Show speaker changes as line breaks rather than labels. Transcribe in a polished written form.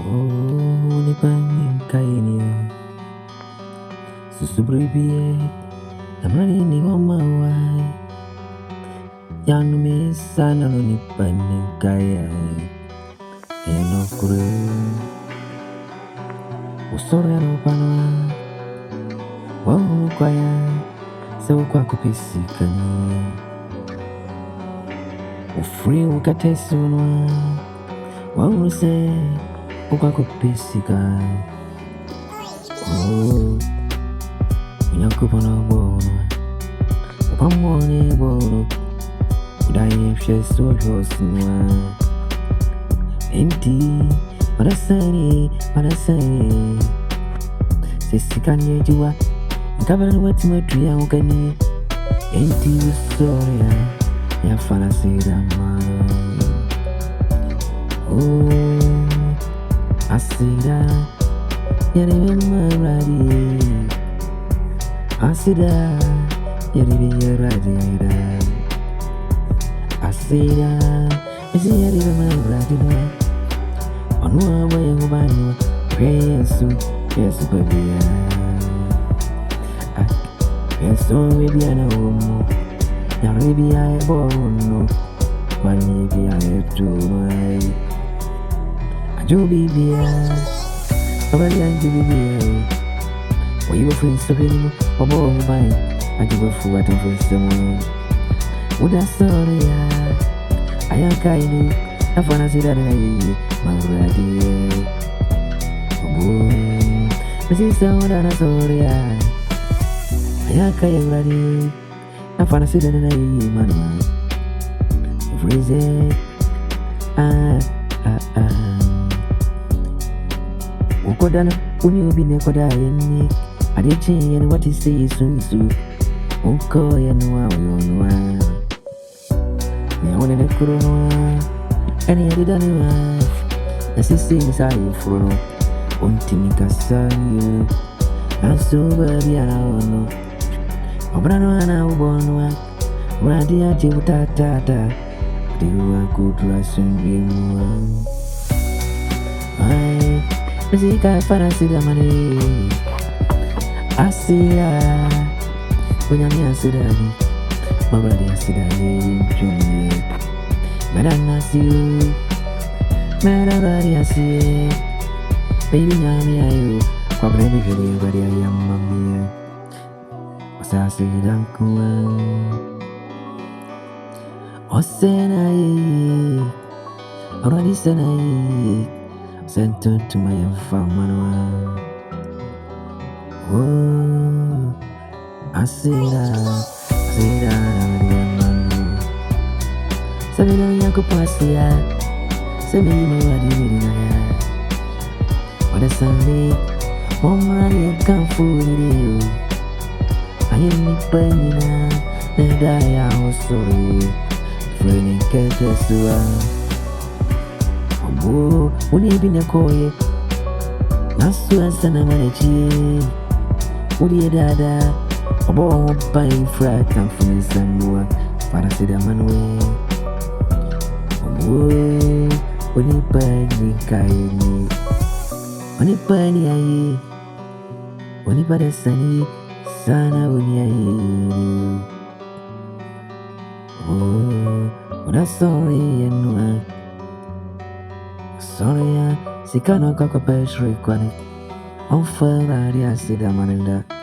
Oh, ni pangin kaini susubrebie amani ni wamawai yanu me sana no ni pangin kaya eno kuru usore no panwa wawu kwaya sewo kwa kupisikani ufri ukatesu nwa wawu se ukwa kupisika oh Nyankopɔn bono upamone bono udaye hweso hwosnwa enti marasani sesikani ejiwa nkabana watimatri ya ukani enti usoya ya fanasida ma oh asida yare maradi asida yari radida asida isi yari radida onwa boye ngubanu yesu babia yesu bibia na omo yari bia ebono mani bia etumai ajubi bia abali anjubi we were friends of him, or more by I do a fool at the would I sorry? I am kind of when I see that my ready. Oh, this is so that I sorry. I am kind ready. I found a sit in a man. Freeze Ukodana, when you be nekoda in I did change and what you say is soon. Unko and wow, I wanted a corona, and he had done it. As he sings, I for Untimika son, and so baby, I don't know. Obrano and I won't Radia Jibutata, do a good lesson be I see I fancy the money. Asira Bunyami asidani Mabadi asidani Jumye Madana siu Madabadi asiye Baby nyami ayu Kwa brebi vile badi ayam mamie Wasasi dankuwa Osena ye Oradi sena ye Sent to my family. Oh, I see that, Sabina Yakupasia, Sabina Wadina. What a Sunday, Omari come food you. I am Penina, the die I was sorry. Friendly catches to oh, when you been a coy, Nasu and Sanamanachi. Udi dada, obo by frat and from his Samoa, Parasida Manway. Oh, when he penny kaini, when he penny aye, when he bada sunny, sana when oh, what a sorry and sorry, Sikano Cockapes require. On fire, I see the man in that.